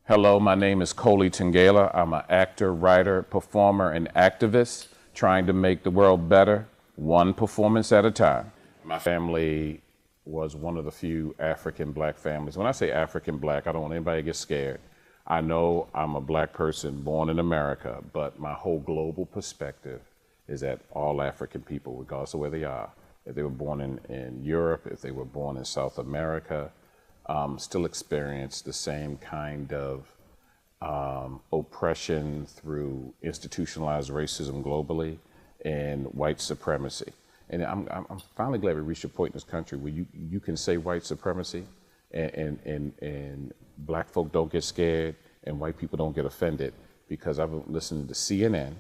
Hello, my name is Koli Tengella. I'm an actor, writer, performer, and activist trying to make the world better, one performance at a time. My family was one of the few African black families. When I say African black, I don't want anybody to get scared. I know I'm a black person born in America, but my whole global perspective is that all African people, regardless of where they are, if they were born in Europe, if they were born in South America, still experience the same kind of oppression through institutionalized racism globally and white supremacy. And I'm finally glad we reached a point in this country where you can say white supremacy and black folk don't get scared and white people don't get offended, because I've been listening to CNN,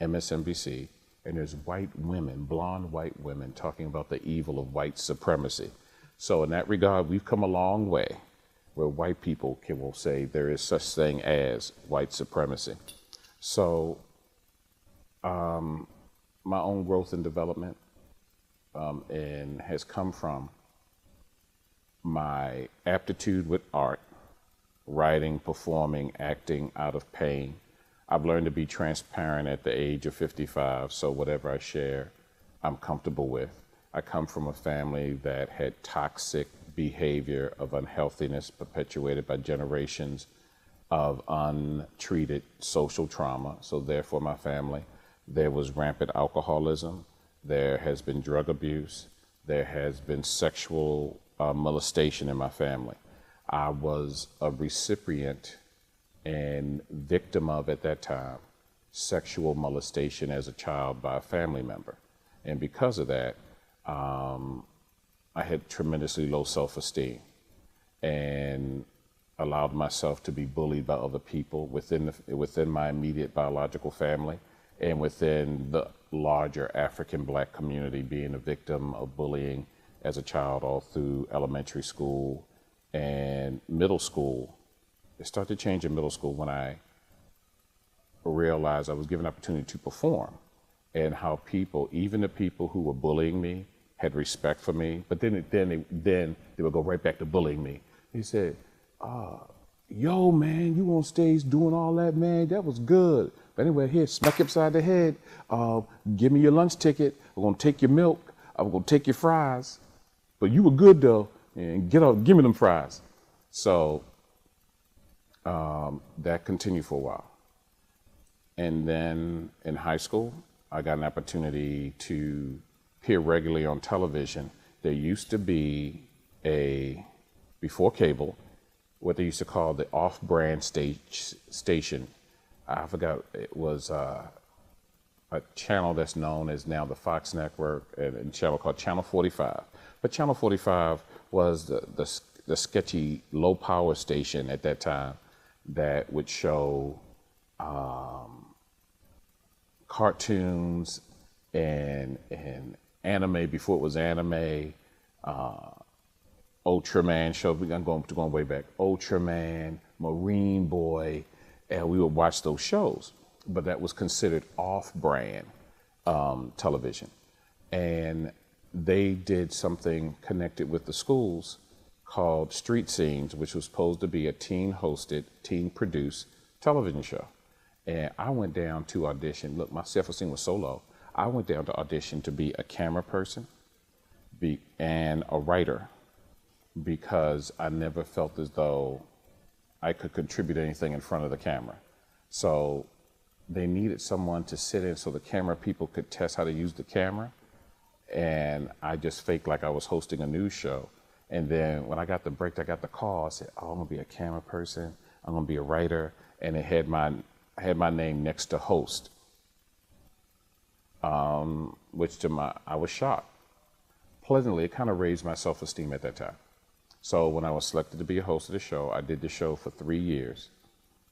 MSNBC, and there's white women, blonde white women, talking about the evil of white supremacy. So in that regard, we've come a long way where white people will say there is such thing as white supremacy. So my own growth and development and has come from my aptitude with art, writing, performing, acting out of pain. I've learned to be transparent at the age of 55, so whatever I share, I'm comfortable with. I come from a family that had toxic behavior of unhealthiness perpetuated by generations of untreated social trauma. So therefore, my family, there was rampant alcoholism, there has been drug abuse, there has been sexual molestation in my family. I was a recipient and victim of, at that time, sexual molestation as a child by a family member. And because of that, I had tremendously low self-esteem and allowed myself to be bullied by other people within my immediate biological family and within the larger African black community, being a victim of bullying as a child all through elementary school and middle school. It started to change in middle school when I realized I was given an opportunity to perform, and how people, even the people who were bullying me, had respect for me, but then they would go right back to bullying me. He said, yo, man, you on stage doing all that, man, that was good. But anyway, here, smack you upside the head, give me your lunch ticket, I'm gonna take your milk, I'm gonna take your fries, but you were good though, and get up, give me them fries. So that continued for a while. And then in high school, I got an opportunity to appear regularly on television. There used to be before cable, what they used to call the off-brand station. I forgot, it was a channel that's known as now the Fox Network, and a channel called Channel 45. But Channel 45 was the sketchy low-power station at that time that would show cartoons and anime before it was anime, Ultraman show. I'm going way back. Ultraman, Marine Boy, and we would watch those shows. But that was considered off-brand television. And they did something connected with the schools called Street Scenes, which was supposed to be a teen-hosted, teen-produced television show. And I went down to audition. Look, my self-esteem was so low. I went down to audition to be a camera person and a writer, because I never felt as though I could contribute anything in front of the camera. So they needed someone to sit in so the camera people could test how to use the camera. And I just faked like I was hosting a news show. And then when I got the break, I got the call. I said, oh, I'm gonna be a camera person, I'm gonna be a writer. And it had my name next to host, which I was shocked. Pleasantly, it kind of raised my self-esteem at that time. So when I was selected to be a host of the show, I did the show for 3 years.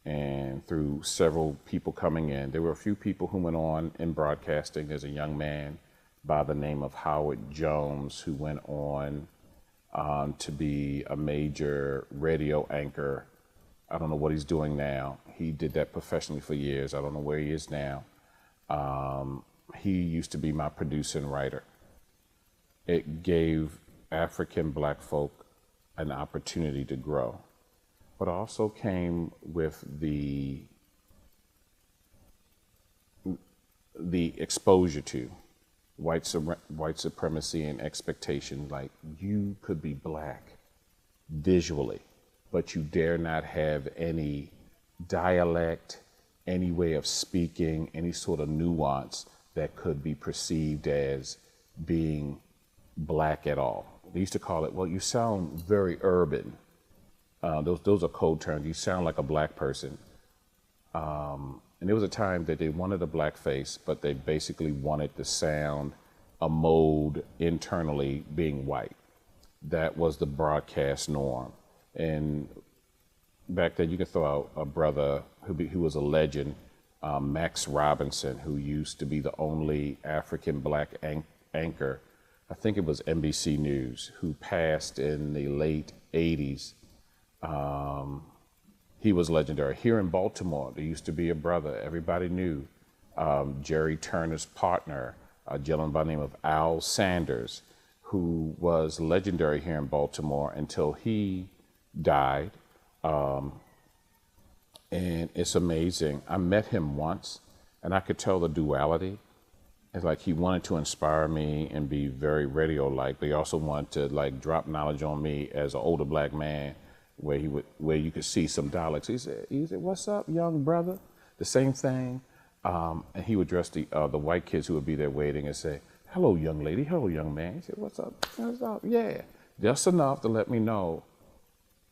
And through several people coming in, there were a few people who went on in broadcasting. There's a young man by the name of Howard Jones who went on to be a major radio anchor. I don't know what he's doing now. He did that professionally for years. I don't know where he is now. He used to be my producer and writer. It gave African black folk an opportunity to grow. but also came with the exposure to white supremacy and expectation. Like, you could be black visually, but you dare not have any dialect, any way of speaking, any sort of nuance that could be perceived as being black at all. They used to call it, well, you sound very urban. Those are code terms. You sound like a black person. And there was a time that they wanted a black face, but they basically wanted the sound, a mode internally being white. That was the broadcast norm. And back then, you could throw out a brother who was a legend, Max Robinson, who used to be the only African black anchor. I think it was NBC News, who passed in the late 80s. He was legendary. Here in Baltimore, there used to be a brother everybody knew, Jerry Turner's partner, a gentleman by the name of Al Sanders, who was legendary here in Baltimore until he died. And it's amazing. I met him once, and I could tell the duality. It's like he wanted to inspire me and be very radio-like, but he also wanted to like drop knowledge on me as an older black man, where you could see some dialects. He said, "What's up, young brother?" The same thing. And he would address the white kids who would be there waiting and say, "Hello, young lady. Hello, young man." He said, "What's up? What's up?" Yeah, just enough to let me know,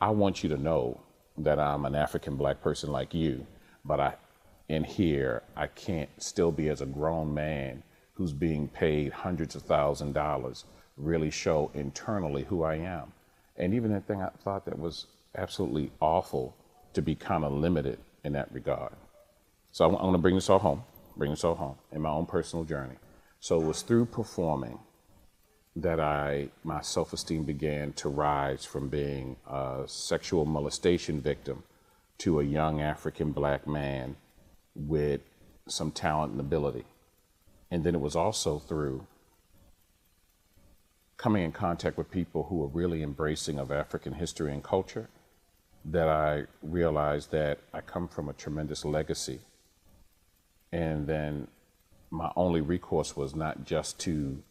I want you to know that I'm an African black person like you, but in here, I can't still be, as a grown man who's being paid hundreds of $1,000s, really show internally who I am. And even that thing, I thought that was absolutely awful to be kind of limited in that regard. So I'm going to bring this all home in my own personal journey. So it was through performing that my self-esteem began to rise from being a sexual molestation victim to a young African black man with some talent and ability. And then it was also through coming in contact with people who were really embracing of African history and culture that I realized that I come from a tremendous legacy. And then my only recourse was not just to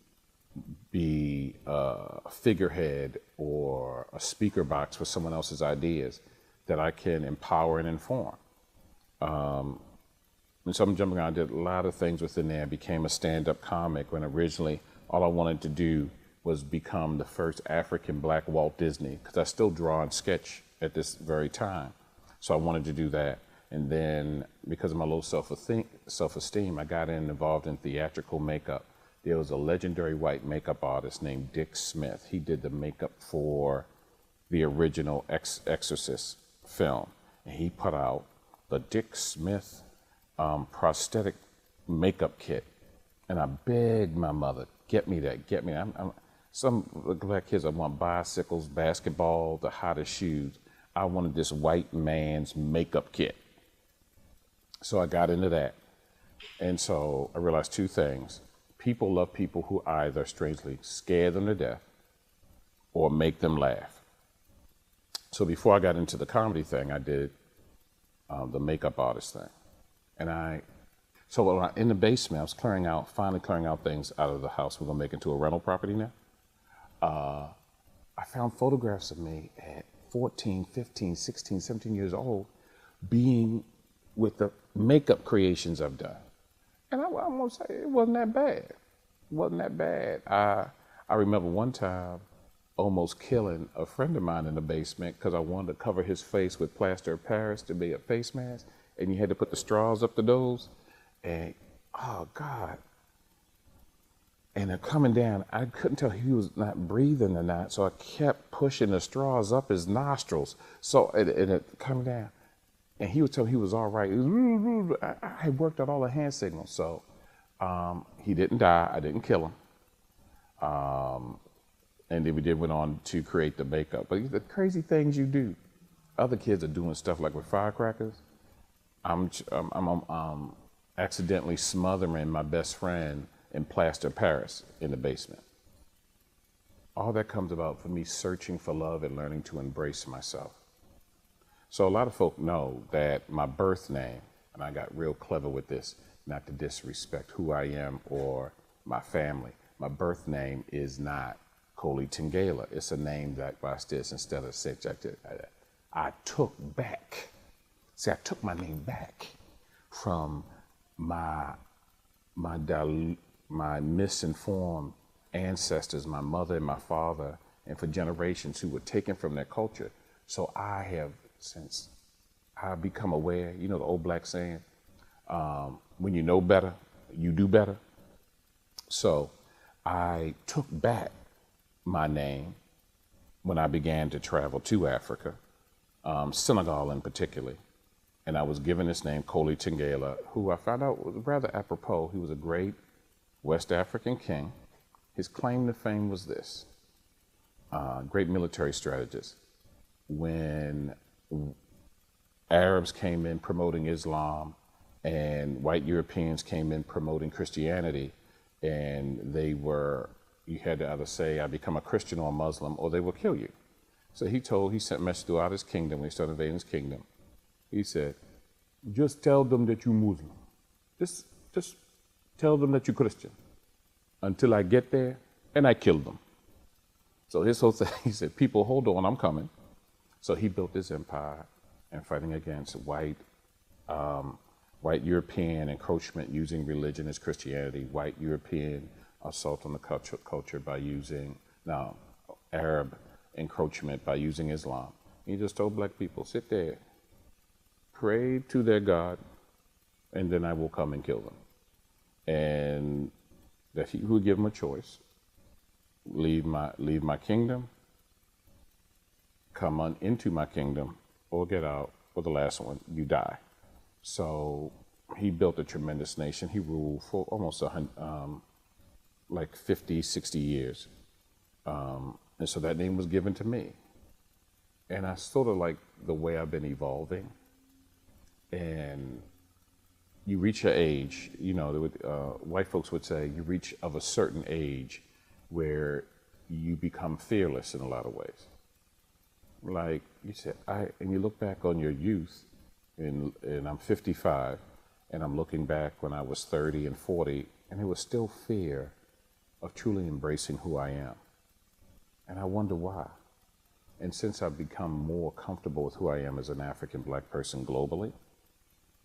be a figurehead or a speaker box for someone else's ideas, that I can empower and inform. And so I'm jumping around, I did a lot of things within there. I became a stand-up comic when originally all I wanted to do was become the first African black Walt Disney, because I still draw and sketch at this very time. So I wanted to do that. And then because of my low self-esteem, I got involved in theatrical makeup. There was a legendary white makeup artist named Dick Smith. He did the makeup for the original Exorcist film. And he put out the Dick Smith prosthetic makeup kit. And I begged my mother, get me that. Some black kids, I want bicycles, basketball, the hottest shoes. I wanted this white man's makeup kit. So I got into that. And so I realized two things. People love people who either strangely scare them to death or make them laugh. So before I got into the comedy thing, I did the makeup artist thing. And so in the basement, I was finally clearing out things out of the house. We're gonna make it into a rental property now. I found photographs of me at 14, 15, 16, 17 years old being with the makeup creations I've done. And I'm gonna say, it wasn't that bad. I remember one time almost killing a friend of mine in the basement because I wanted to cover his face with plaster of Paris to be a face mask, and you had to put the straws up the nose, and oh God. And they're coming down, I couldn't tell he was not breathing or not, so I kept pushing the straws up his nostrils. So it coming down. And he would tell me he was all right. I had worked out all the hand signals. So he didn't die. I didn't kill him. And then we went on to create the makeup. But the crazy things you do. Other kids are doing stuff like with firecrackers. I'm accidentally smothering my best friend in plaster of Paris in the basement. All that comes about from me searching for love and learning to embrace myself. So a lot of folk know that my birth name, and I got real clever with this, not to disrespect who I am or my family. My birth name is not Koli Tengella. It's a name that, watch this, instead of six, I took back. See, I took my name back from my misinformed ancestors, my mother and my father, and for generations who were taken from their culture. So I have, since I've become aware, you know the old black saying, when you know better, you do better. So I took back my name when I began to travel to Africa, Senegal in particular. And I was given this name, Koli Tengella, who I found out was rather apropos. He was a great West African king. His claim to fame was this, great military strategist. When Arabs came in promoting Islam and white Europeans came in promoting Christianity, and you had to either say, I become a Christian or a Muslim, or they will kill you. So he sent a message throughout his kingdom when he started invading his kingdom. He said, just tell them that you're Muslim. Just tell them that you're Christian until I get there and I kill them. So his whole thing, he said, people, hold on, I'm coming. So he built this empire and fighting against white European encroachment using religion as Christianity, white European assault on the culture by using, Arab encroachment by using Islam. He just told black people, sit there, pray to their God, and then I will come and kill them. And that he would give them a choice, leave my kingdom, come on into my kingdom, or get out, or the last one, you die. So he built a tremendous nation. He ruled for almost 50, 60 years. And so that name was given to me. And I sort of like the way I've been evolving. And you reach an age, white folks would say, you reach of a certain age where you become fearless in a lot of ways. Like you said, and you look back on your youth, and I'm 55, and I'm looking back when I was 30 and 40, and there was still fear of truly embracing who I am. And I wonder why. And since I've become more comfortable with who I am as an African black person globally,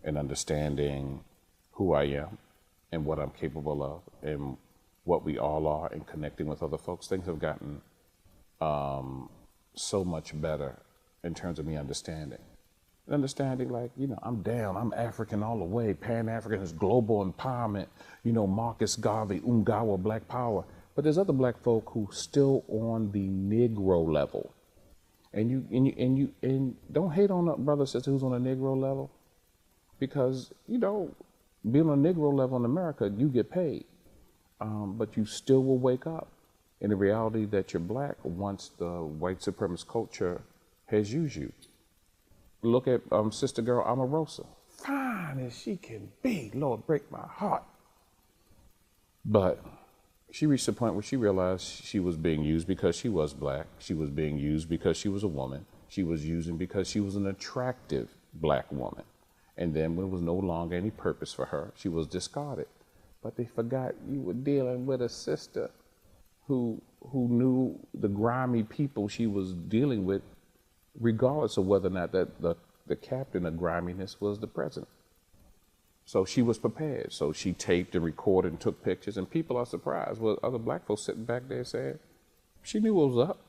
and understanding who I am and what I'm capable of and what we all are, and connecting with other folks, things have gotten so much better in terms of me understanding. And understanding, like, I'm down, I'm African all the way, Pan-African is global empowerment, Marcus Garvey, Ungawa, Black Power. But there's other black folk who still on the Negro level. And you don't hate on a brother or sister who's on a Negro level, because, being on a Negro level in America, you get paid. But you still will wake up in the reality that you're black once the white supremacist culture has used you. Look at sister girl Omarosa. Fine as she can be, Lord, break my heart. But she reached a point where she realized she was being used because she was black. She was being used because she was a woman. She was using because she was an attractive black woman. And then when there was no longer any purpose for her, she was discarded. But they forgot you were dealing with a sister who knew the grimy people she was dealing with, regardless of whether or not that the captain of griminess was the president. So she was prepared. So she taped and recorded and took pictures, and people are surprised. Well, other black folks sitting back there saying, she knew what was up.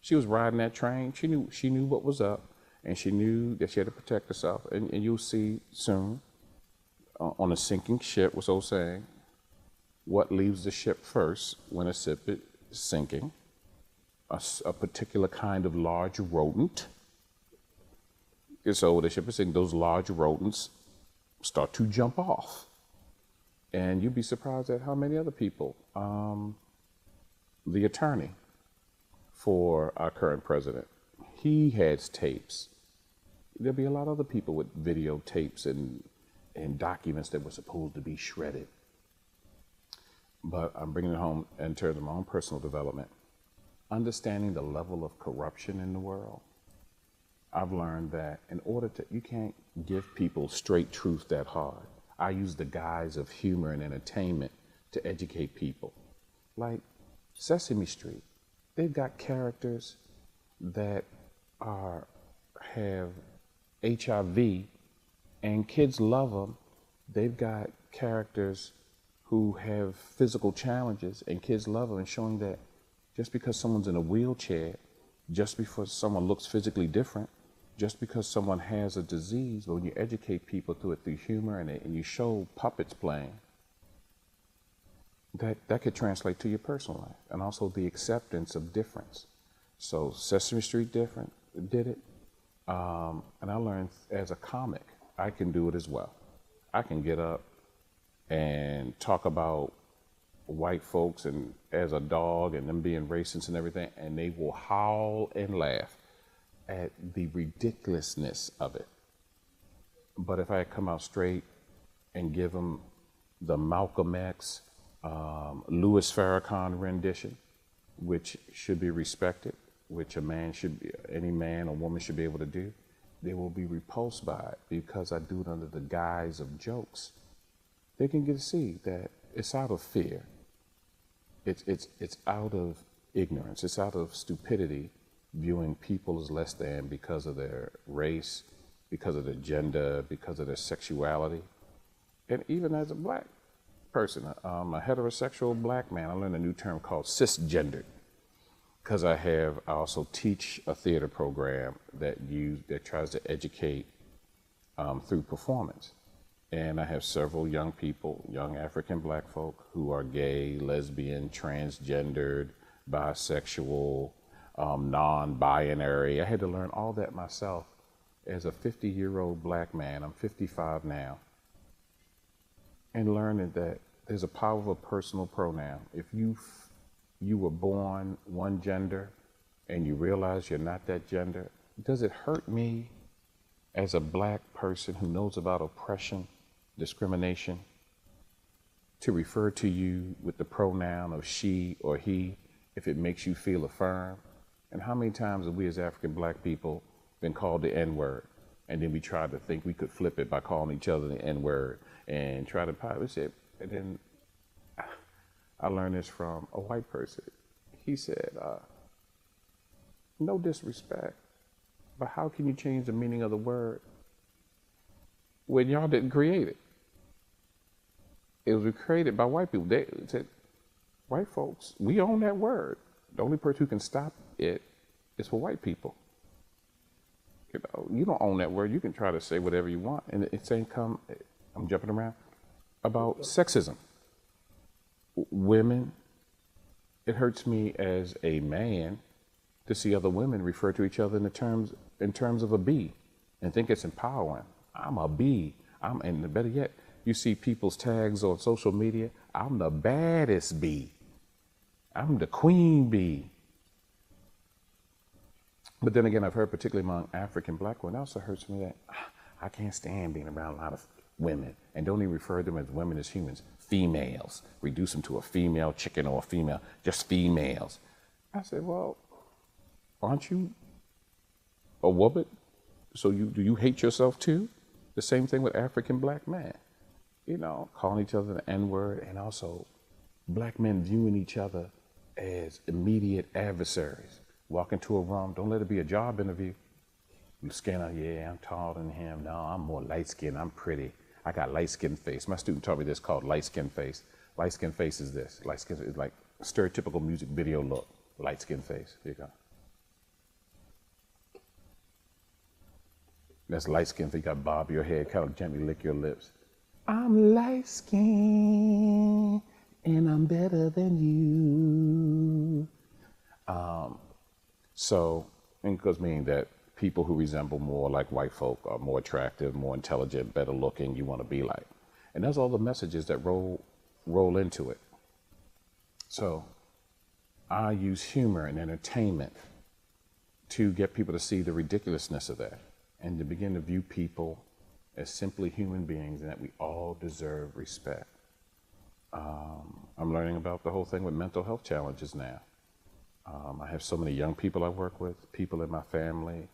She was riding that train. She knew what was up. And she knew that she had to protect herself. And you'll see soon on a sinking ship, what's old saying, what leaves the ship first when a ship is sinking? A particular kind of large rodent. And so the ship is sinking, those large rodents start to jump off. And you'd be surprised at how many other people, the attorney for our current president, he has tapes. There'll be a lot of other people with videotapes and documents that were supposed to be shredded. But I'm bringing it home in terms of my own personal development. Understanding the level of corruption in the world I've learned that in order to, you can't give people straight truth that hard. I use the guise of humor and entertainment to educate people. Like Sesame Street, they've got characters that are have HIV and kids love them. They've got characters who have physical challenges and kids love them, and showing that just because someone's in a wheelchair, just because someone looks physically different, just because someone has a disease, but when you educate people through it, through humor, and you show puppets playing, that could translate to your personal life, and also the acceptance of difference. So Sesame Street did it, and I learned as a comic, I can do it as well. I can get up and talk about white folks and as a dog and them being racist and everything, and they will howl and laugh at the ridiculousness of it. But if I come out straight and give them the Malcolm X, Louis Farrakhan rendition, which should be respected, which any man or woman should be able to do, they will be repulsed by it because I do it under the guise of jokes. They can get to see that it's out of fear. It's out of ignorance. It's out of stupidity, viewing people as less than because of their race, because of their gender, because of their sexuality. And even as a black person, a heterosexual black man, I learned a new term called cisgendered, because I also teach a theater program that tries to educate through performance. And I have several young people, young African black folk who are gay, lesbian, transgendered, bisexual, non-binary. I had to learn all that myself as a 50-year-old black man. I'm 55 now. And learning that there's a power of a personal pronoun. If you were born one gender and you realize you're not that gender, does it hurt me as a black person who knows about oppression, discrimination, to refer to you with the pronoun of she or he if it makes you feel affirmed? And how many times have we as African black people been called the N-word, and then we tried to think we could flip it by calling each other the N-word and try to pilot it? And then I learned this from a white person. He said, no disrespect, but how can you change the meaning of the word when y'all didn't create it? It was created by white people. They said, white folks, we own that word. The only person who can stop it is for white people. You don't own that word. You can try to say whatever you want. And it's ain't come, I'm jumping around, about sexism. Women, it hurts me as a man to see other women refer to each other in terms of a bee and think it's empowering. I'm a bee. And better yet, you see people's tags on social media. I'm the baddest bee. I'm the queen bee. But then again, I've heard, particularly among African black women, it also hurts me that I can't stand being around a lot of women, and don't even refer to them as women as humans. Females. Reduce them to a female chicken or a female, just females. I said, well, aren't you a woman? So do you hate yourself too? The same thing with African black men. Calling each other the N-word, and also black men viewing each other as immediate adversaries. Walk into a room, don't let it be a job interview. You scan out, yeah, I'm taller than him. No, I'm more light-skinned, I'm pretty. I got light-skinned face. My student taught me this called light-skinned face. Light-skinned face is this. Light-skinned is like stereotypical music video look. Light-skinned face, here you go. That's light-skinned face. You got bob your head, kind of gently lick your lips. I'm light-skinned and I'm better than you. So, and because meaning that people who resemble more like white folk are more attractive, more intelligent, better looking, you want to be like. And that's all the messages that roll into it. So I use humor and entertainment to get people to see the ridiculousness of that and to begin to view people as simply human beings and that we all deserve respect. I'm learning about the whole thing with mental health challenges now. I have so many young people I work with, people in my family,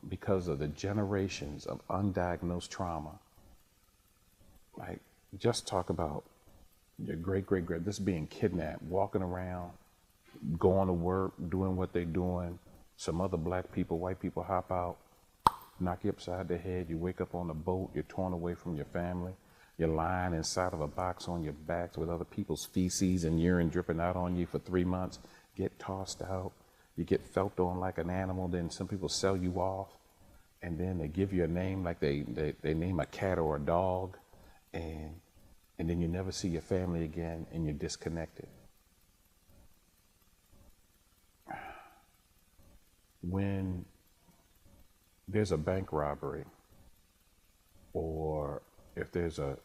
because of the generations of undiagnosed trauma. Like, just talk about your great-great-great, this being kidnapped, walking around, going to work, doing what they're doing. Some other black people, white people hop out, knock you upside the head. You wake up on a boat, you're torn away from your family. You're lying inside of a box on your backs with other people's feces and urine dripping out on you for 3 months. Get tossed out. You get felt on like an animal. Then some people sell you off, and then they give you a name like they name a cat or a dog, and then you never see your family again, and you're disconnected. When there's a bank robbery, or if there's a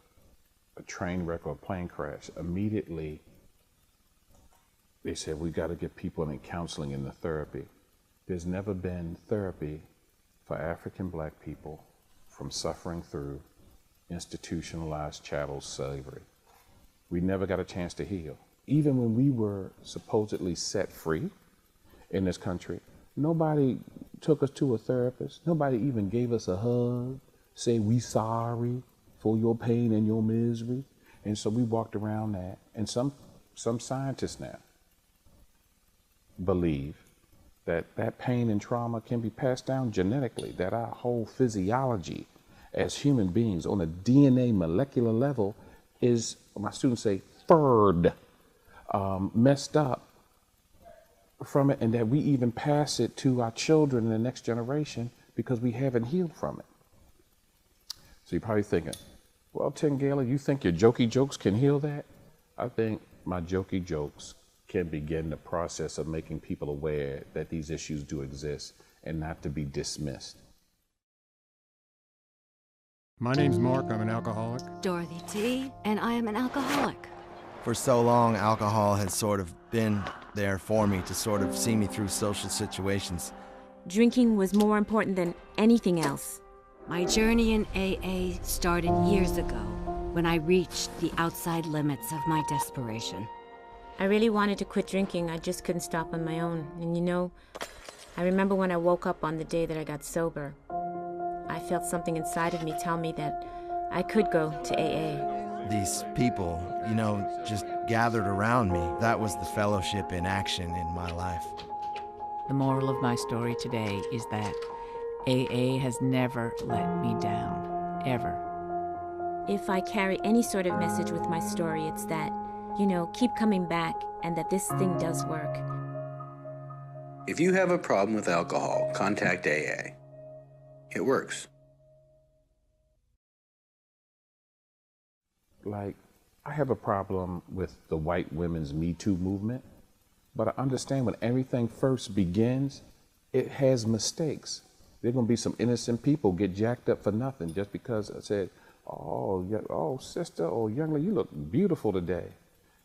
train wreck or a plane crash, immediately they said, we got to get people in counseling and the therapy. There's never been therapy for African black people from suffering through institutionalized chattel slavery. We never got a chance to heal. Even when we were supposedly set free in this country, nobody took us to a therapist. Nobody even gave us a hug, say we sorry for your pain and your misery. And so we walked around that. And some scientists now believe that that pain and trauma can be passed down genetically, that our whole physiology as human beings on a DNA molecular level is, my students say, furred, messed up from it, and that we even pass it to our children in the next generation because we haven't healed from it. So you're probably thinking, well, Tengella, you think your jokey jokes can heal that? I think my jokey jokes can begin the process of making people aware that these issues do exist and not to be dismissed. My name's Mark, I'm an alcoholic. Dorothy T., and I am an alcoholic. For so long, alcohol has sort of been there for me to sort of see me through social situations. Drinking was more important than anything else. My journey in AA started years ago when I reached the outside limits of my desperation. I really wanted to quit drinking, I just couldn't stop on my own. And you know, I remember when I woke up on the day that I got sober, I felt something inside of me tell me that I could go to AA. These people, you know, just gathered around me. That was the fellowship in action in my life. The moral of my story today is that AA has never let me down, ever. If I carry any sort of message with my story, it's that, you know, keep coming back and that this thing does work. If you have a problem with alcohol, contact AA. It works. Like, I have a problem with the white women's Me Too movement, but I understand when everything first begins, it has mistakes. There are going to be some innocent people get jacked up for nothing just because I said, oh, yeah, oh, sister, oh, young lady, you look beautiful today.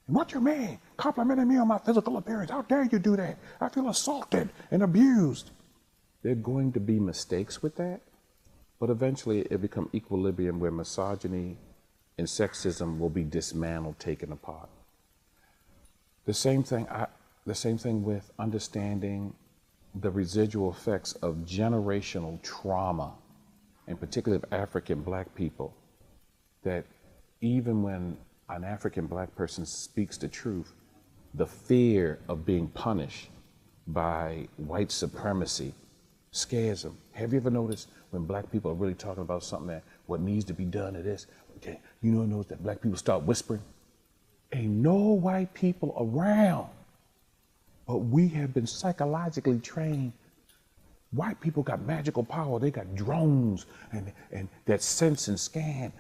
And what you mean? Complimenting me on my physical appearance. How dare you do that? I feel assaulted and abused. There are going to be mistakes with that, but eventually it become equilibrium where misogyny and sexism will be dismantled, taken apart. The same thing with understanding the residual effects of generational trauma, and particularly of African black people, that even when an African black person speaks the truth, the fear of being punished by white supremacy scares them. Have you ever noticed when black people are really talking about something that what needs to be done to this, okay, you know, notice that black people start whispering? Ain't no white people around, but we have been psychologically trained. White people got magical power. They got drones and that sense and scan.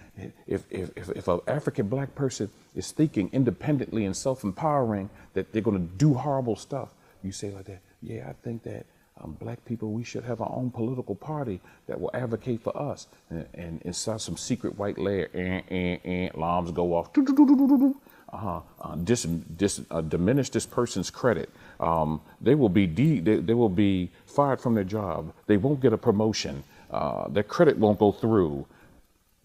If an African black person is thinking independently and self-empowering that they're going to do horrible stuff, you say like that, yeah, I think that black people, we should have our own political party that will advocate for us. And inside some secret white layer, alarms go off. Diminish this person's credit. They will be fired from their job. They won't get a promotion. Their credit won't go through.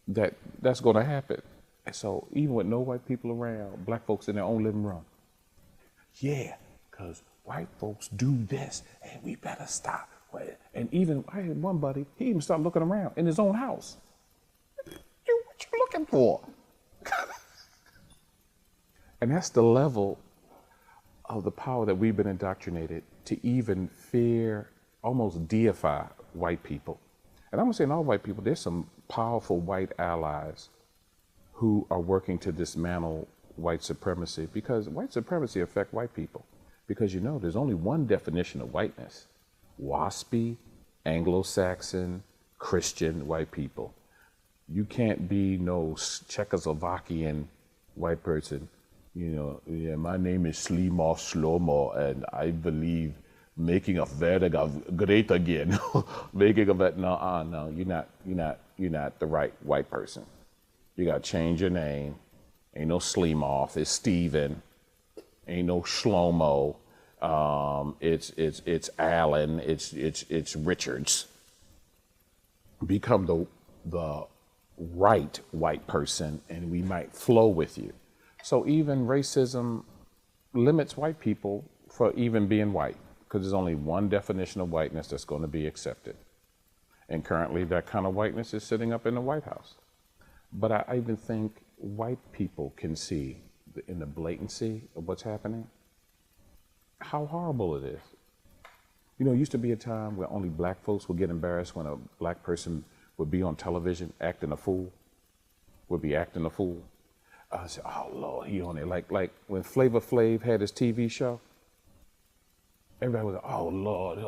That's going to happen. And so even with no white people around, black folks in their own living room, yeah, because white folks do this, and we better stop. And And even, I had one buddy, he even started looking around in his own house. What you looking for? And that's the level of the power that we've been indoctrinated to even fear, almost deify white people. And I'm not saying all white people, there's some powerful white allies who are working to dismantle white supremacy, because white supremacy affects white people. Because there's only one definition of whiteness: waspy, Anglo-Saxon, Christian white people. You can't be no Czechoslovakian white person. Yeah, my name is Slimo Shlomo, and I believe making America great again. Making no, you're not the right white person. You gotta change your name. Ain't no Slimov, it's Steven. Ain't no Shlomo. It's Allen. It's Richards. Become the right white person, and we might flow with you. So even racism limits white people for even being white, because there's only one definition of whiteness that's going to be accepted. And currently that kind of whiteness is sitting up in the White House. But I even think white people can see in the blatancy of what's happening, how horrible it is. It used to be a time where only black folks would get embarrassed when a black person would be on television acting a fool, I said, oh Lord, he on there. Like when Flavor Flav had his TV show, everybody was like, oh Lord,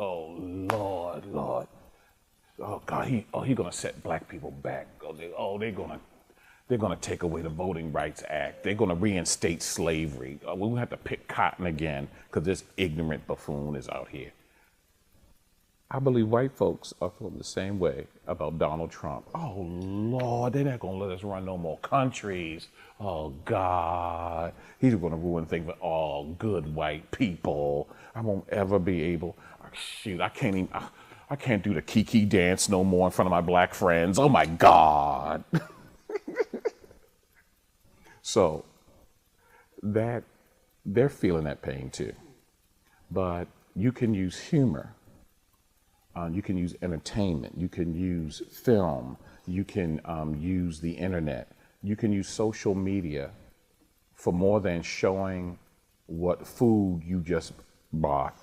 Lord. Oh God, he gonna set black people back. They're gonna take away the Voting Rights Act. They're gonna reinstate slavery. We'll have to pick cotton again because this ignorant buffoon is out here. I believe white folks are feeling the same way about Donald Trump. Oh Lord, they're not gonna let us run no more countries. Oh God, he's gonna ruin things for all good white people. I won't ever be able, shoot, I can't do the Kiki dance no more in front of my black friends. Oh my God. So that they're feeling that pain too. But you can use humor. You can use entertainment. You can use film. You can use the internet. You can use social media for more than showing what food you just bought.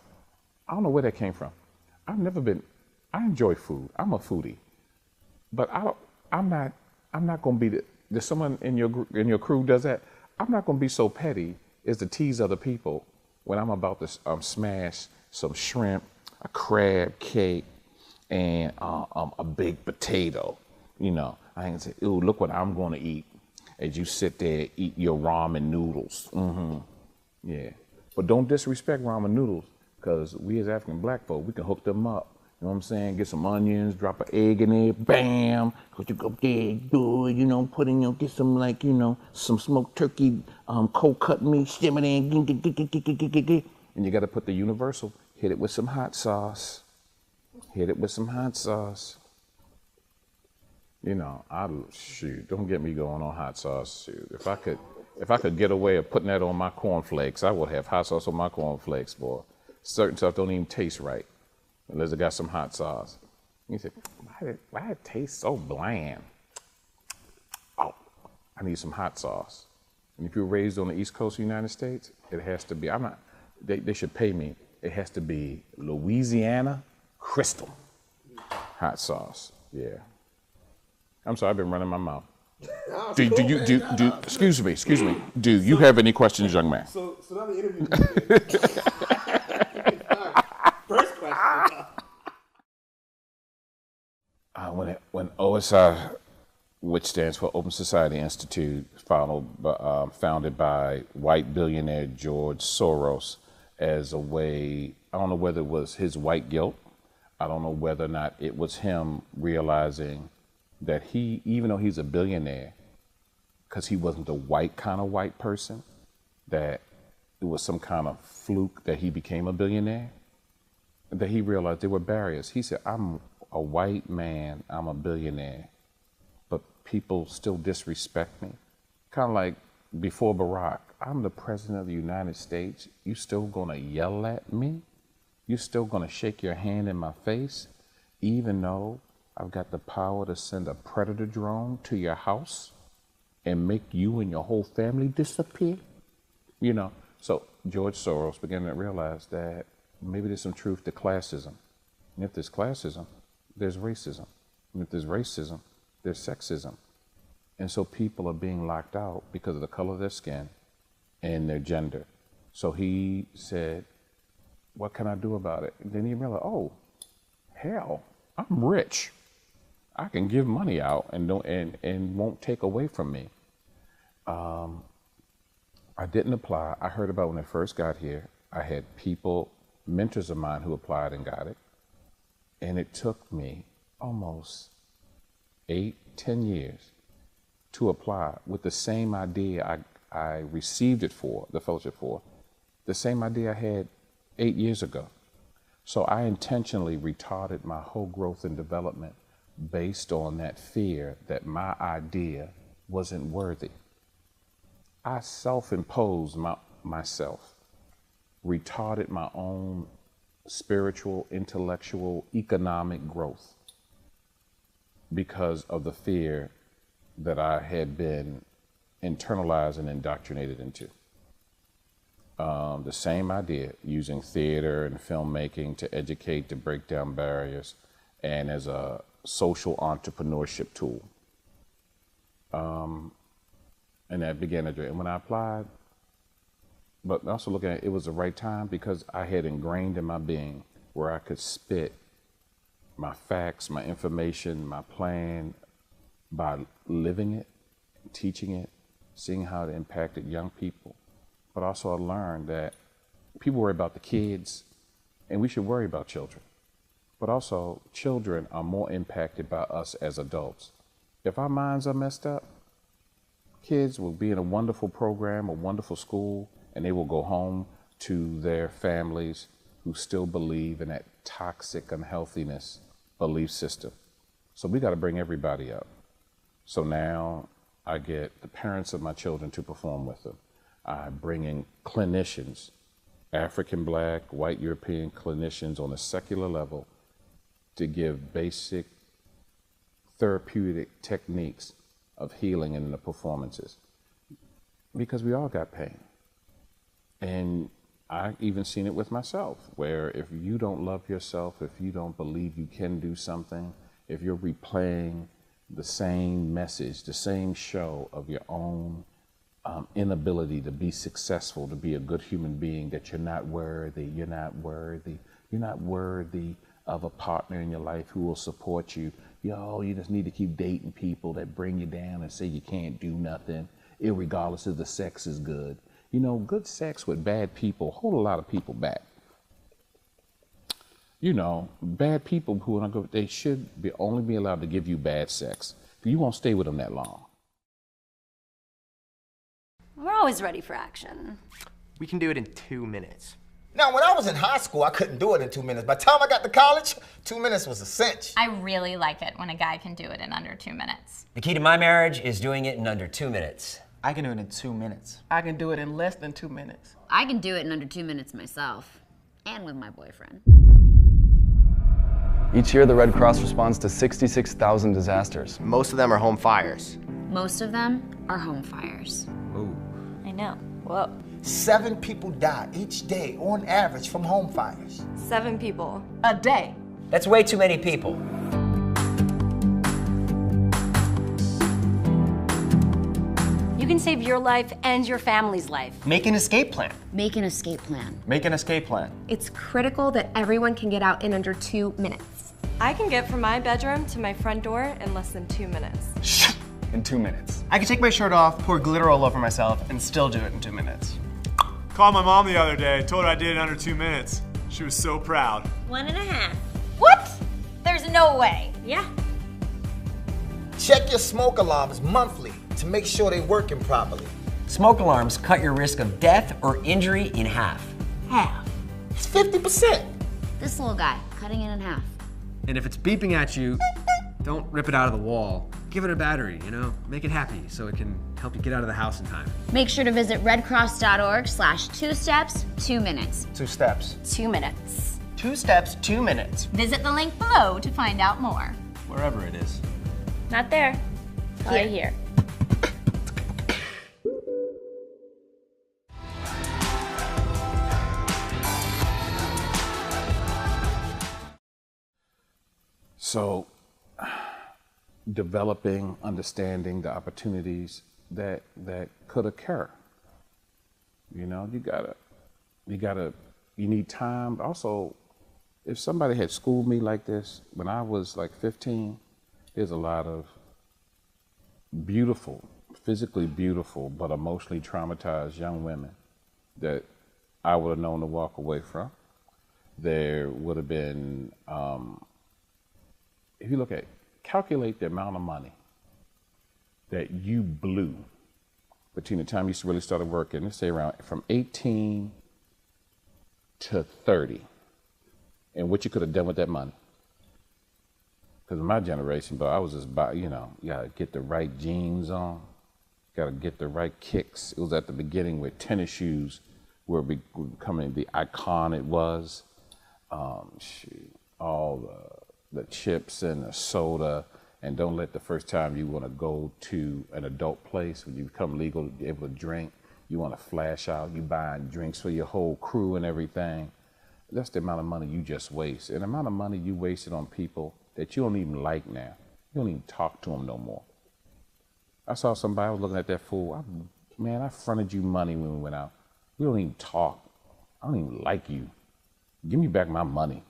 I don't know where that came from. I enjoy food. I'm a foodie. But I'm not going to be there's someone in your crew does that. I'm not going to be so petty as to tease other people when I'm about to smash some shrimp, a crab cake, and a baked potato. I ain't gonna say, ooh, look what I'm gonna eat as you sit there eat your ramen noodles. Yeah, but don't disrespect ramen noodles, because we as African black folk, we can hook them up. You know what I'm saying? Get some onions, drop an egg in there, bam. Cause you go there, do it, put in, get some some smoked turkey, cold cut meat, stim it in, and you gotta put the universal, hit it with some hot sauce. Shoot, don't get me going on hot sauce. Shoot, if I could get away of putting that on my cornflakes, I would have hot sauce on my cornflakes, boy. Certain stuff don't even taste right unless it got some hot sauce. You say, why it taste so bland? Oh, I need some hot sauce. And if you're raised on the East Coast of the United States, it has to be, they should pay me. It has to be Louisiana Crystal hot sauce. Yeah. I'm sorry, I've been running my mouth. Excuse me. Do you have any questions, young man? So now the interview. First question. When OSI, which stands for Open Society Institute, founded by white billionaire George Soros as a way, I don't know whether it was his white guilt, I don't know whether or not it was him realizing that he, even though he's a billionaire, because he wasn't the white kind of white person, that it was some kind of fluke that he became a billionaire, that he realized there were barriers. He said, I'm a white man, I'm a billionaire, but people still disrespect me. Kind of like before Barack, I'm the president of the United States, you still gonna yell at me? You still gonna shake your hand in my face? even though I've got the power to send a predator drone to your house and make you and your whole family disappear? You know, so George Soros began to realize that maybe there's some truth to classism. And if there's classism, there's racism. And if there's racism, there's sexism. And so people are being locked out because of the color of their skin and their gender. So he said, what can I do about it? And then he realized, oh, hell, I'm rich. I can give money out and won't take away from me. I didn't apply. I heard about when I first got here. I had people, mentors of mine who applied and got it. And it took me almost 8, 10 years to apply with the same idea I received it for, the fellowship for, the same idea I had 8 years ago. So I intentionally retarded my whole growth and development based on that fear that my idea wasn't worthy. I self-imposed myself, retarded my own spiritual, intellectual, economic growth because of the fear that I had been internalized and indoctrinated into. The same idea, using theater and filmmaking to educate, to break down barriers, and as a social entrepreneurship tool. And that began to, and when I applied, but also looking at it was the right time because I had ingrained in my being where I could spit my facts, my information, my plan by living it, teaching it, seeing how it impacted young people. But also I learned that people worry about the kids and we should worry about children. But also children are more impacted by us as adults. If our minds are messed up, kids will be in a wonderful program, a wonderful school, and they will go home to their families who still believe in that toxic unhealthiness belief system. So we got to bring everybody up. So now I get the parents of my children to perform with them. I bring in clinicians, African, Black, white, European clinicians on a secular level to give basic therapeutic techniques of healing in the performances. Because we all got pain. And I even seen it with myself, where if you don't love yourself, if you don't believe you can do something, if you're replaying the same message, the same show of your own inability to be successful, to be a good human being, that you're not worthy of a partner in your life who will support you. Yo, you just need to keep dating people that bring you down and say you can't do nothing, irregardless if the sex is good. You know, good sex with bad people hold a lot of people back. You know, bad people who are not good, they should only be allowed to give you bad sex. You won't stay with them that long. We're always ready for action. We can do it in 2 minutes. Now, when I was in high school, I couldn't do it in 2 minutes. By the time I got to college, 2 minutes was a cinch. I really like it when a guy can do it in under 2 minutes. The key to my marriage is doing it in under 2 minutes. I can do it in 2 minutes. I can do it in less than 2 minutes. I can do it in under 2 minutes myself, and with my boyfriend. Each year, the Red Cross responds to 66,000 disasters. Most of them are home fires. Most of them are home fires. Ooh. I know. Whoa. 7 people die each day, on average, from home fires. 7 people. A day. That's way too many people. You can save your life and your family's life. Make an escape plan. Make an escape plan. Make an escape plan. It's critical that everyone can get out in under 2 minutes. I can get from my bedroom to my front door in less than 2 minutes. In 2 minutes. I can take my shirt off, pour glitter all over myself, and still do it in 2 minutes. Called my mom the other day, told her I did it in under 2 minutes. She was so proud. 1.5. What? There's no way. Yeah. Check your smoke alarms monthly to make sure they're working properly. Smoke alarms cut your risk of death or injury in half. Half? It's 50%. This little guy, cutting it in half. And if it's beeping at you, don't rip it out of the wall. Give it a battery, you know? Make it happy so it can help you get out of the house in time. Make sure to visit redcross.org/2 steps, 2 minutes. 2 steps. 2 minutes. 2 steps, 2 minutes. Visit the link below to find out more. Wherever it is. Not there. Here. So, developing, understanding the opportunities that could occur. You know, you need time. Also, if somebody had schooled me like this when I was like 15, there's a lot of beautiful, physically beautiful, but emotionally traumatized young women that I would have known to walk away from. There would have been, if you look at, calculate the amount of money that you blew between the time you really started working, let's say around from 18 to 30, and what you could have done with that money. Because in my generation, but I was just about, you gotta get the right jeans on, gotta get the right kicks. It was at the beginning where tennis shoes were becoming the icon it was. All the chips and the soda, and don't let the first time you want to go to an adult place, when you become legal, be able to drink, you want to flash out, you buying drinks for your whole crew and everything. That's the amount of money you just waste. And the amount of money you wasted on people that you don't even like now. You don't even talk to them no more. I saw somebody, I was looking at that fool. Man, I fronted you money when we went out. We don't even talk. I don't even like you. Give me back my money.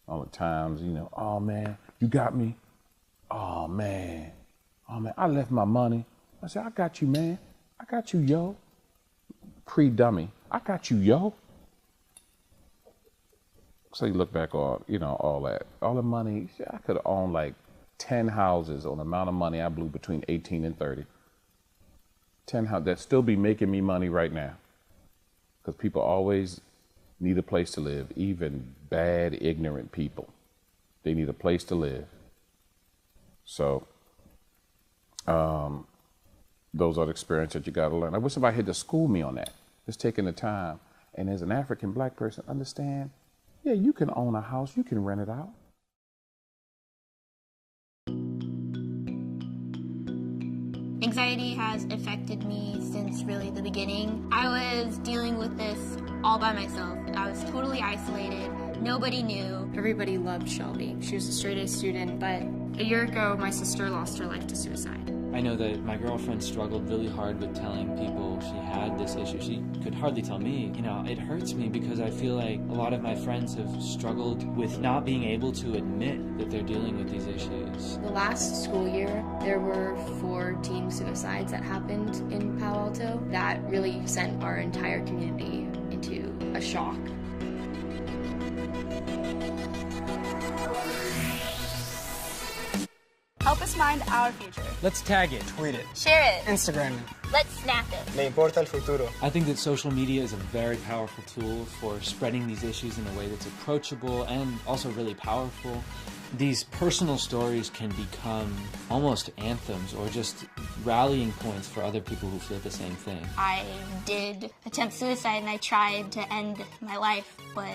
All the times, oh man, you got me. Oh man, I left my money. I said, I got you, man. I got you, yo. Pre-dummy. I got you, yo. So you look back on, all that. All the money, I could have owned like 10 houses on the amount of money I blew between 18 and 30. 10 houses that still be making me money right now. Because people always need a place to live, even bad, ignorant people. They need a place to live. So those are the experiences that you got to learn. I wish somebody had to school me on that. Just taking the time. And as an African black person, understand, yeah, you can own a house, you can rent it out. Anxiety has affected me since really the beginning. I was dealing with this all by myself. I was totally isolated. Nobody knew. Everybody loved Shelby. She was a straight-A student, but a year ago, my sister lost her life to suicide. I know that my girlfriend struggled really hard with telling people she had this issue. She could hardly tell me. It hurts me because I feel like a lot of my friends have struggled with not being able to admit that they're dealing with these issues. The last school year, there were 4 teen suicides that happened in Palo Alto that really sent our entire community into a shock. Help us mind our future. Let's tag it, tweet it, Share it. Instagram it. Let's snap it. Me importa el futuro. I think that social media is a very powerful tool for spreading these issues in a way that's approachable and also really powerful. These personal stories can become almost anthems or just rallying points for other people who feel the same thing. I did attempt suicide and I tried to end my life, but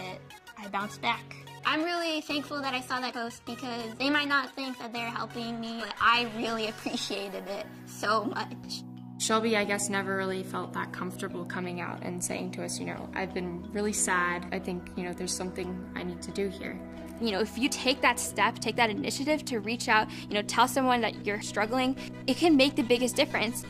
I bounced back. I'm really thankful that I saw that post because they might not think that they're helping me, but I really appreciated it so much. Shelby, I guess, never really felt that comfortable coming out and saying to us, I've been really sad. I think, there's something I need to do here. If you take that step, take that initiative to reach out, tell someone that you're struggling, it can make the biggest difference.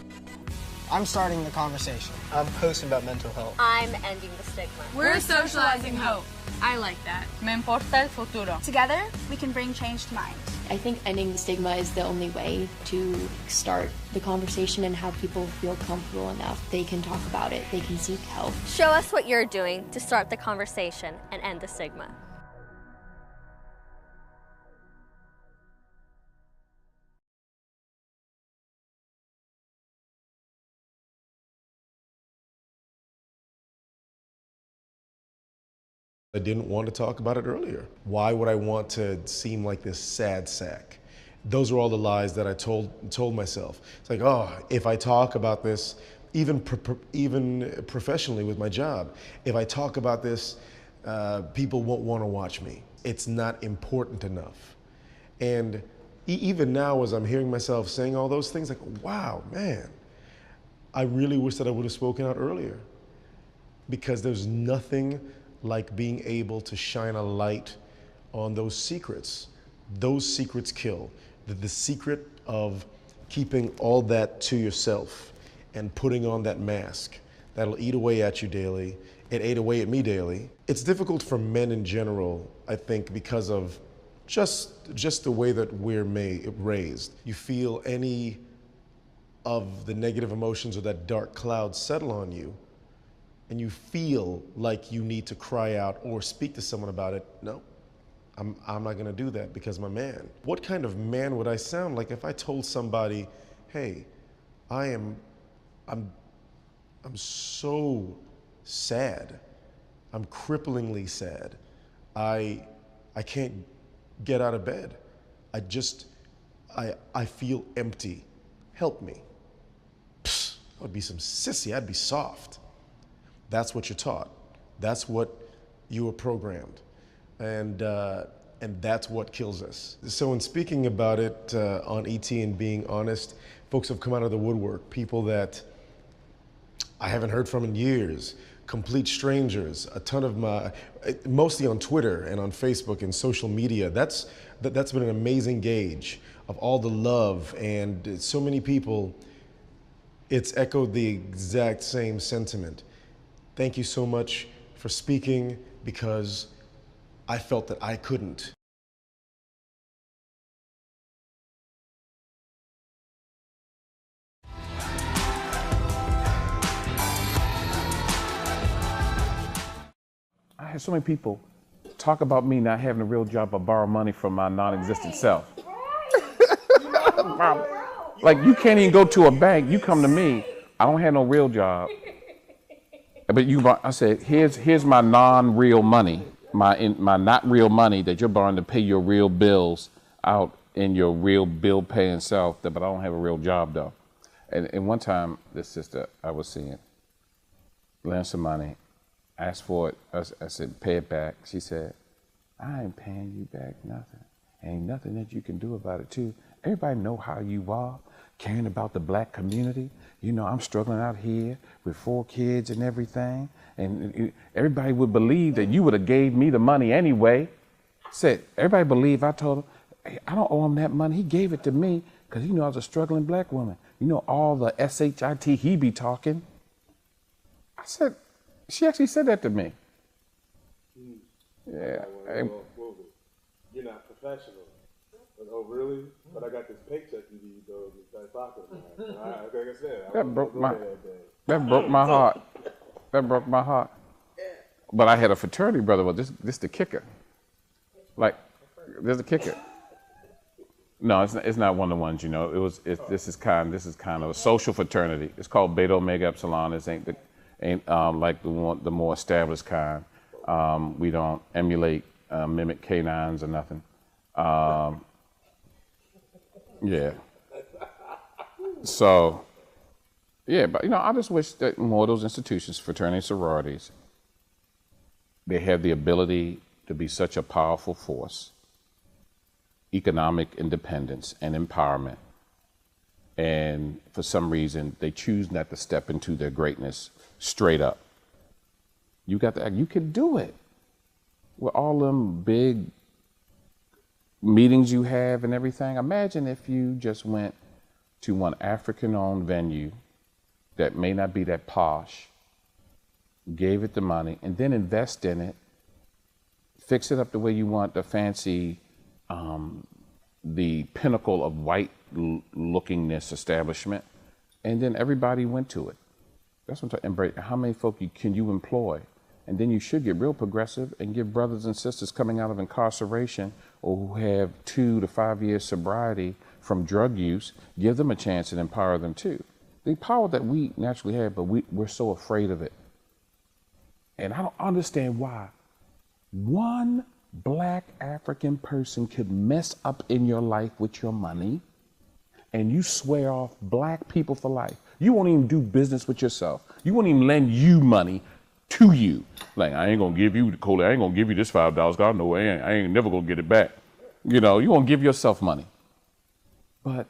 I'm starting the conversation. I'm posting about mental health. I'm ending the stigma. We're socializing hope. I like that. Me importa el futuro. Together, we can bring change to mind. I think ending the stigma is the only way to start the conversation and have people feel comfortable enough they can talk about it, they can seek help. Show us what you're doing to start the conversation and end the stigma. I didn't want to talk about it earlier. Why would I want to seem like this sad sack? Those are all the lies that I told myself. It's like, oh, if I talk about this, even professionally with my job, if I talk about this, people won't want to watch me. It's not important enough. And even now, as I'm hearing myself saying all those things, like, wow, man, I really wish that I would have spoken out earlier, because there's nothing like being able to shine a light on those secrets. Those secrets kill. The secret of keeping all that to yourself and putting on that mask that'll eat away at you daily. It ate away at me daily. It's difficult for men in general, I think, because of just the way that we're raised. You feel any of the negative emotions or that dark cloud settle on you, and you feel like you need to cry out or speak to someone about it. No, I'm not gonna do that because I'm a man. What kind of man would I sound like if I told somebody, hey, I'm so sad. I'm cripplingly sad. I can't get out of bed. I feel empty. Help me. Psst, I would be some sissy. I'd be soft. That's what you're taught. That's what you were programmed. And that's what kills us. So in speaking about it on ET and being honest, folks have come out of the woodwork. People that I haven't heard from in years, complete strangers, a ton of mostly on Twitter and on Facebook and social media. That's been an amazing gauge of all the love, and so many people, it's echoed the exact same sentiment. Thank you so much for speaking, because I felt that I couldn't. I had so many people talk about me not having a real job or borrow money from my non-existent self. Like, you can't even go to a bank. You come to me. I don't have no real job. But I said, here's my non-real money, my not real money that you're borrowing to pay your real bills out in your real bill paying self. But I don't have a real job though. And one time, this sister I was seeing lent some money. Asked for it. I said, pay it back. She said, I ain't paying you back nothing. Ain't nothing that you can do about it too. Everybody know how you are, caring about the black community. You know, I'm struggling out here with 4 kids and everything. And everybody would believe that you would have gave me the money anyway. Said, everybody believe I told him, hey, I don't owe him that money. He gave it to me because he knew I was a struggling black woman. You know, all the SHIT he be talking. I said, she actually said that to me. Yeah. You're not professional. Oh, really? But I got this paycheck you need, though. You start talking about it. Like I said, that broke my heart. That broke my heart. But I had a fraternity brother. Well, this the kicker. Like, there's a kicker. No, it's not one of the ones. You know, this is kind of a social fraternity. It's called Beta Omega Epsilon. This ain't like the more established kind. We don't emulate, mimic canines or nothing. Yeah. So, yeah, but I just wish that more of those institutions, fraternities, sororities, they have the ability to be such a powerful force, economic independence and empowerment. And for some reason, they choose not to step into their greatness straight up. You got to act, you can do it. With all them big meetings you have and everything. Imagine if you just went to one African-owned venue that may not be that posh, gave it the money, and then invest in it, fix it up the way you want, the fancy, the pinnacle of white lookingness establishment, and then everybody went to it. That's what I'm talking about. How many folk can you employ? And then you should get real progressive and give brothers and sisters coming out of incarceration or who have 2 to 5 years sobriety from drug use, give them a chance and empower them too. The power that we naturally have, but we're so afraid of it. And I don't understand why one black African person could mess up in your life with your money and you swear off black people for life. You won't even do business with yourself. You won't even lend you money to you. Like, I ain't gonna give you, Koli, I ain't gonna give you this $5, cause I know I ain't never gonna get it back. You know, you won't give yourself money. But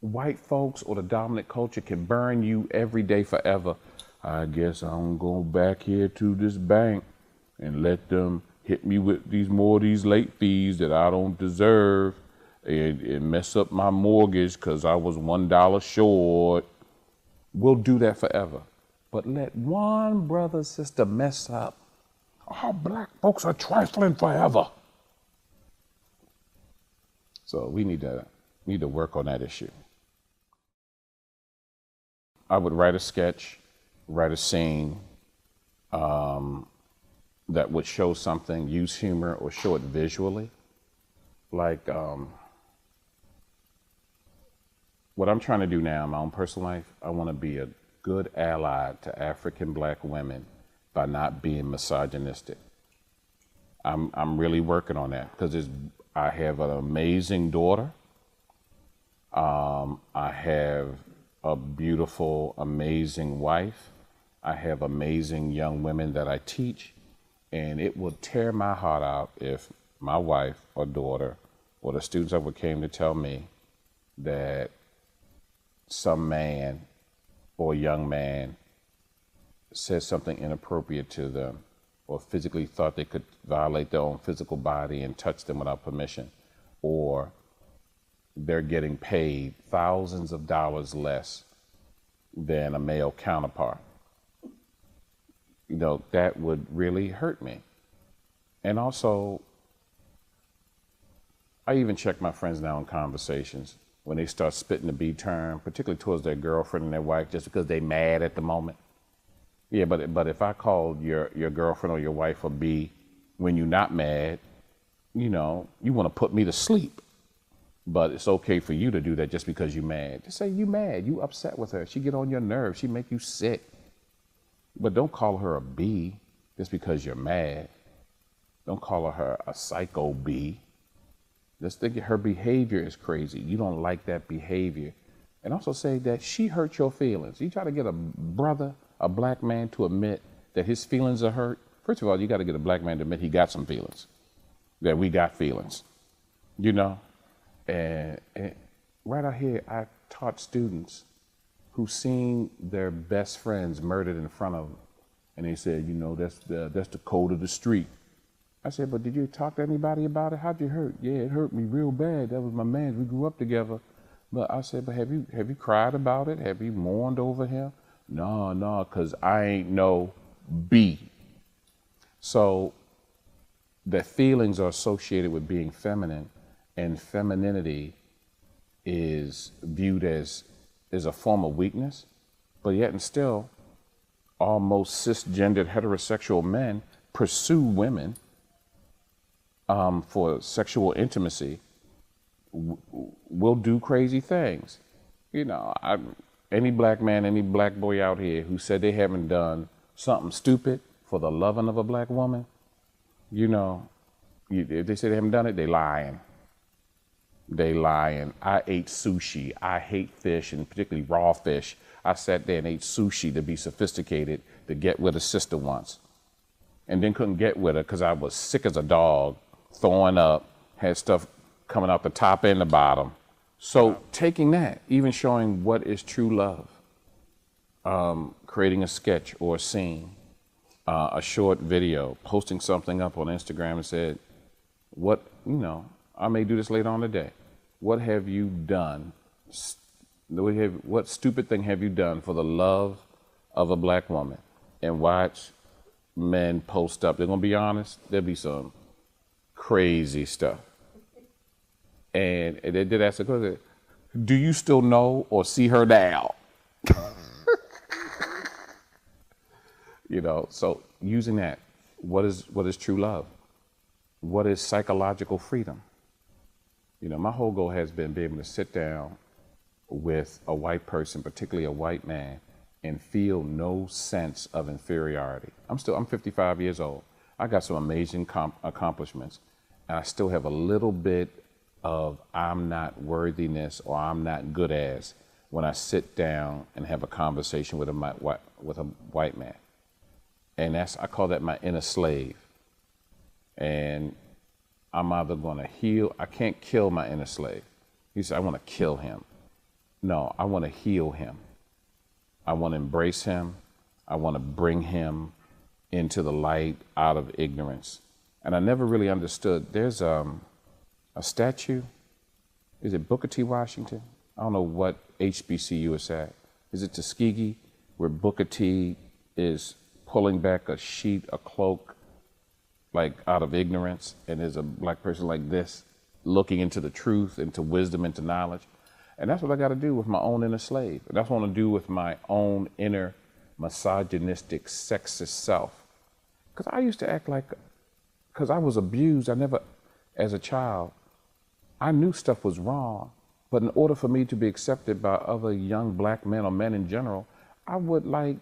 white folks or the dominant culture can burn you every day forever. I guess I'm going back here to this bank and let them hit me with these late fees that I don't deserve and mess up my mortgage because I was $1 short. We'll do that forever. But let one brother or sister mess up. Our black folks are trifling forever. So we need to work on that issue. I would write a sketch, write a scene that would show something, use humor, or show it visually. Like what I'm trying to do now in my own personal life, I want to be a good ally to African black women by not being misogynistic. I'm really working on that because I have an amazing daughter. I have a beautiful, amazing wife. I have amazing young women that I teach, and it would tear my heart out if my wife or daughter or the students ever came to tell me that some man or young man said something inappropriate to them or physically thought they could violate their own physical body and touch them without permission, or they're getting paid thousands of dollars less than a male counterpart. You know, that would really hurt me. And also, I even check my friends now in conversations when they start spitting the B term, particularly towards their girlfriend and their wife, just because they mad at the moment. Yeah, but if I called your girlfriend or your wife a B when you're not mad, you know, you want to put me to sleep. But it's okay for you to do that just because you're mad. Just say you mad, you upset with her. She get on your nerves, she make you sick. But don't call her a B just because you're mad. Don't call her a psycho B. Just think her behavior is crazy. You don't like that behavior. And also say that she hurt your feelings. You try to get a brother, a black man, to admit that his feelings are hurt. First of all, you got to get a black man to admit he got some feelings, that we got feelings, you know? And right out here, I taught students who seen their best friends murdered in front of them. And they said, you know, that's the code of the street. I said, but did you talk to anybody about it? How'd you hurt? Yeah, it hurt me real bad. That was my man. We grew up together. But I said, but have you cried about it? Have you mourned over him? No, because I ain't no B. So the feelings are associated with being feminine, and femininity is viewed as a form of weakness, but yet and still, almost cisgendered heterosexual men pursue women for sexual intimacy, will do crazy things. You know, any black man, any black boy out here who said they haven't done something stupid for the loving of a black woman, you know, if they say they haven't done it, they lying. They lying. I ate sushi. I hate fish, and particularly raw fish. I sat there and ate sushi to be sophisticated to get with a sister once, and then couldn't get with her because I was sick as a dog, throwing up, had stuff coming out the top and the bottom. So taking that, even showing what is true love, creating a sketch or a scene, a short video, posting something up on Instagram and said, what, you know, I may do this later on today. What have you done? What stupid thing have you done for the love of a black woman? And watch men post up. They're going to be honest. There'll be some crazy stuff. And they did ask the question, do you still know or see her now? You know, so using that, what is true love? What is psychological freedom? You know, my whole goal has been being able to sit down with a white person, particularly a white man, and feel no sense of inferiority. I'm 55 years old. I got some amazing accomplishments, and I still have a little bit of I'm not worthiness or I'm not good as when I sit down and have a conversation with a white man. And I call that my inner slave. And I'm either going to heal, I can't kill my inner slave. He said, I want to kill him. No, I want to heal him. I want to embrace him. I want to bring him into the light out of ignorance. And I never really understood. There's a statue. Is it Booker T. Washington? I don't know what HBCU it's at. Is it Tuskegee, where Booker T is pulling back a sheet, a cloak, like out of ignorance, and there's a black person like this looking into the truth, into wisdom, into knowledge. And that's what I got to do with my own inner slave. And that's what I want to do with my own inner misogynistic, sexist self. Because I used to act like, because I was abused, as a child, I knew stuff was wrong. But in order for me to be accepted by other young black men or men in general, I would like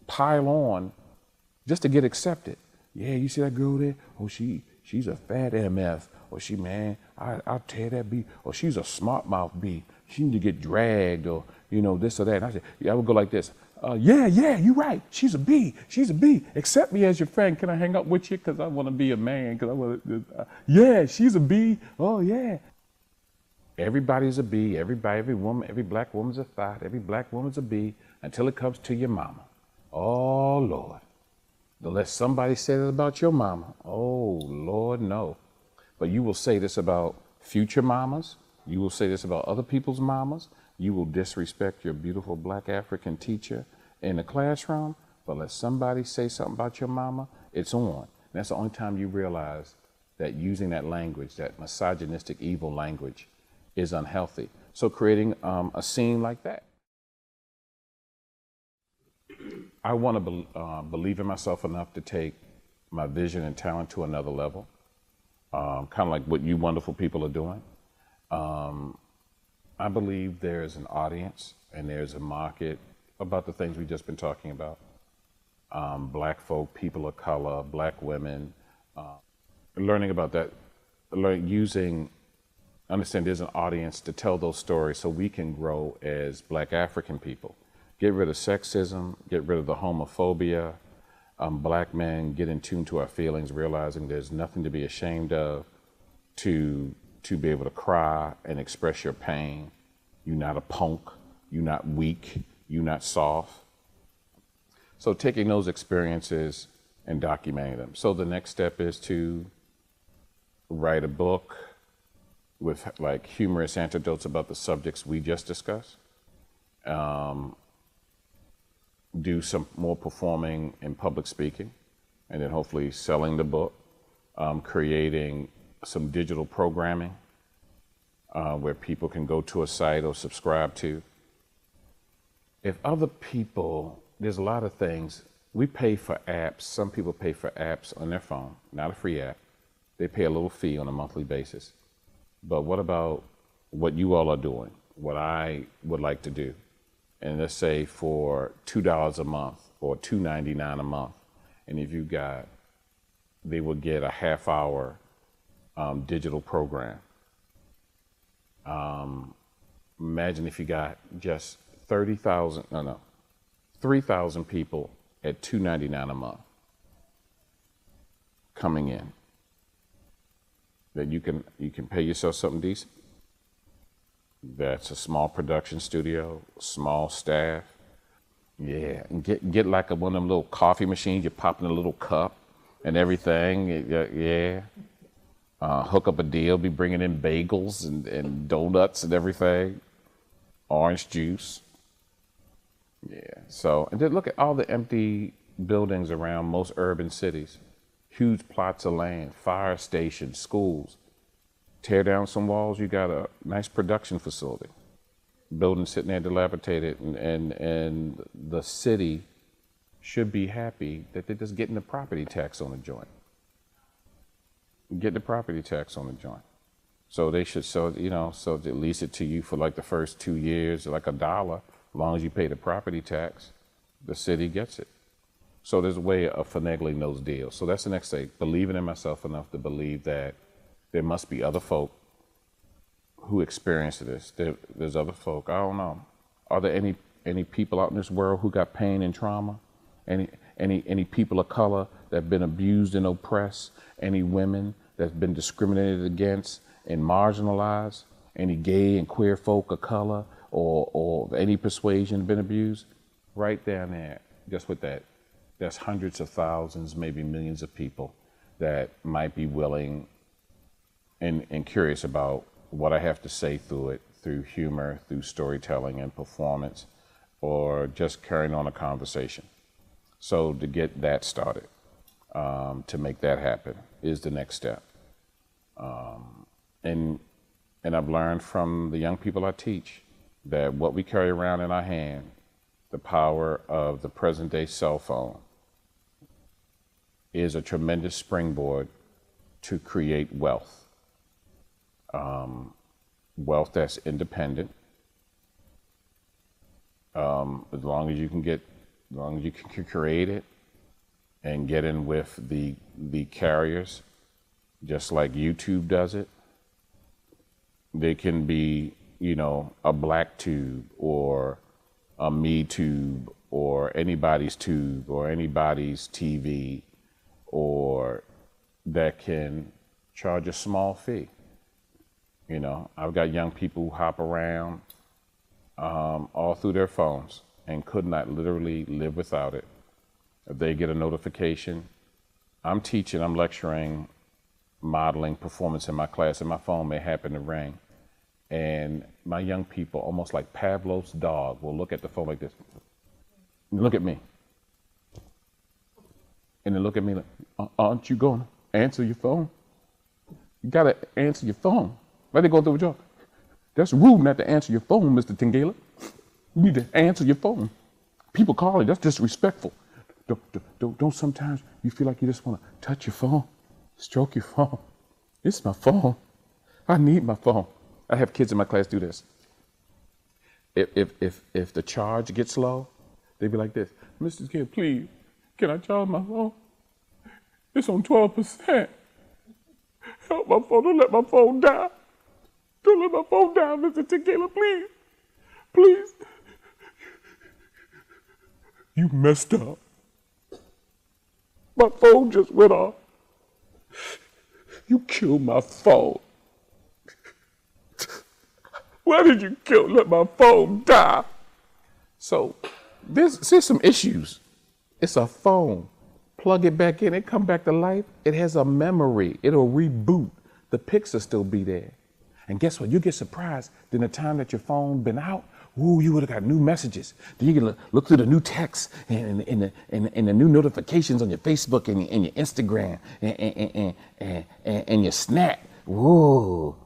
pile on just to get accepted. Yeah, you see that girl there? Oh, she's a fat MF. Or she, man, I'll tear that B. Or she's a smart mouth B. She need to get dragged, or, you know, this or that. And I said, yeah, I would go like this. Yeah, you're right. She's a B. She's a B. Accept me as your friend. Can I hang up with you? Because I want to be a man. Because I want to, yeah, she's a B. Oh, yeah. Everybody's a B. Every woman, every black woman's a thought. Every black woman's a B until it comes to your mama. Oh, Lord. Don't let somebody say that about your mama. Oh, Lord, no. But you will say this about future mamas. You will say this about other people's mamas. You will disrespect your beautiful black African teacher in the classroom. But let somebody say something about your mama, it's on. And that's the only time you realize that using that language, that misogynistic, evil language, is unhealthy. So creating a scene like that. I want to believe in myself enough to take my vision and talent to another level, kind of like what you wonderful people are doing. I believe there's an audience and there's a market about the things we've just been talking about. Black folk, people of color, black women, learning about that, understand there's an audience to tell those stories so we can grow as black African people. Get rid of sexism, get rid of the homophobia. Black men get in tune to our feelings, realizing there's nothing to be ashamed of, to be able to cry and express your pain. You're not a punk, you're not weak, you're not soft. So taking those experiences and documenting them. So the next step is to write a book with like humorous anecdotes about the subjects we just discussed. Do some more performing and public speaking, and then hopefully selling the book, creating some digital programming where people can go to a site or subscribe to. If other people, there's a lot of things, we pay for apps, some people pay for apps on their phone, not a free app. They pay a little fee on a monthly basis. But what about what you all are doing, what I would like to do? And let's say for $2 a month or $2.99 a month. And if you got, they would get a half-hour digital program. Imagine if you got just 3,000 people at $2.99 a month coming in. That you can pay yourself something decent. That's a small production studio, small staff. Yeah, and get like one of them little coffee machines. You pop in a little cup and everything. Yeah. Hook up a deal. Be bringing in bagels and donuts and everything. Orange juice. Yeah. So, and then look at all the empty buildings around most urban cities. Huge plots of land, fire stations, schools. Tear down some walls, you got a nice production facility. Building sitting there dilapidated, and the city should be happy that they're just getting the property tax on the joint. Get the property tax on the joint. So they should, so they lease it to you for like the first 2 years, like $1. As long as you pay the property tax, the city gets it. So there's a way of finagling those deals. So that's the next thing, believing in myself enough to believe that there must be other folk who experience this. There's other folk. I don't know. Are there any people out in this world who got pain and trauma? any people of color that have been abused and oppressed, any women that's been discriminated against and marginalized, any gay and queer folk of color or any persuasion been abused, right down there, just with that, there's hundreds of thousands, maybe millions of people that might be willing and curious about what I have to say through it, through humor, through storytelling and performance, or just carrying on a conversation. So to get that started, to make that happen is the next step. And I've learned from the young people I teach that what we carry around in our hand, the power of the present day cell phone, is a tremendous springboard to create wealth. Wealth that's independent, as long as you can create it and get in with the carriers, just like YouTube does it. They can be, a black tube or a me tube or anybody's tube or anybody's TV, or that can charge a small fee. I've got young people who hop around all through their phones and could not literally live without it. If they get a notification, I'm teaching, I'm lecturing, modeling performance in my class, and my phone may happen to ring. And my young people, almost like Pavlov's dog, will look at the phone like this. Look at me. And then look at me like, aren't you going to answer your phone? You got to answer your phone. Why they going through with y'all? That's rude not to answer your phone, Mr. Tengella. You need to answer your phone. People calling, that's disrespectful. Don't sometimes you feel like you just want to touch your phone, stroke your phone? It's my phone. I need my phone. I have kids in my class do this. If the charge gets low, they be like this, Mr. Kid, please, can I charge my phone? It's on 12%. Help my phone, don't let my phone die. Don't let my phone die, Mr. Tengella, please. Please. You messed up. My phone just went off. You killed my phone. Why did you let my phone die? So there's some issues. It's a phone. Plug it back in, it come back to life. It has a memory. It'll reboot. The pics will still be there. And guess what? You get surprised. Then the time that your phone been out, ooh, you would have got new messages. Then you can look through the new texts and the new notifications on your Facebook and your Instagram and your Snap. Whoa.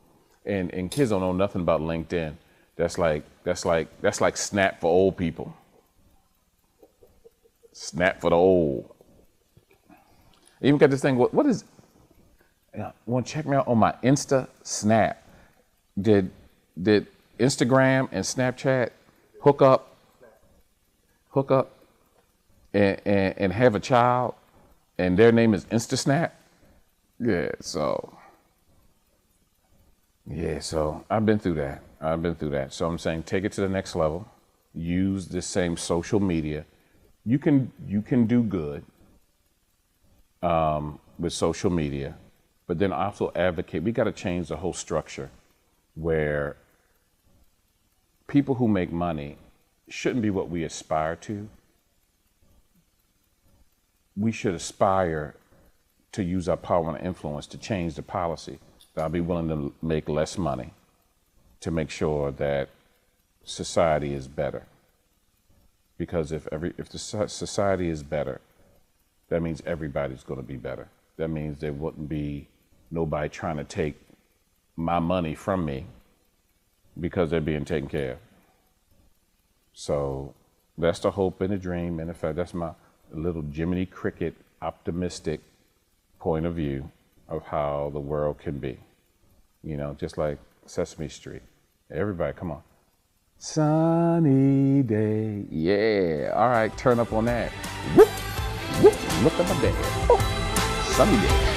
And kids don't know nothing about LinkedIn. That's like Snap for old people. Snap for the old. I even got this thing. What is? Want to check me out on my Insta Snap? Did Instagram and Snapchat hook up and have a child, and their name is InstaSnap? So I've been through that. So I'm saying take it to the next level. Use this same social media. You can do good with social media, but then also advocate. We got to change the whole structure where people who make money shouldn't be what we aspire to. We should aspire to use our power and influence to change the policy. I'll be willing to make less money to make sure that society is better. Because if the society is better, that means everybody's going to be better. That means there wouldn't be nobody trying to take my money from me because they're being taken care of. So that's the hope and the dream. And in fact, that's my little Jiminy Cricket optimistic point of view of how the world can be. Just like Sesame Street. Everybody, come on. Sunny day. Yeah. All right, turn up on that. Whoop, whoop, look at my dad. Oh, sunny day.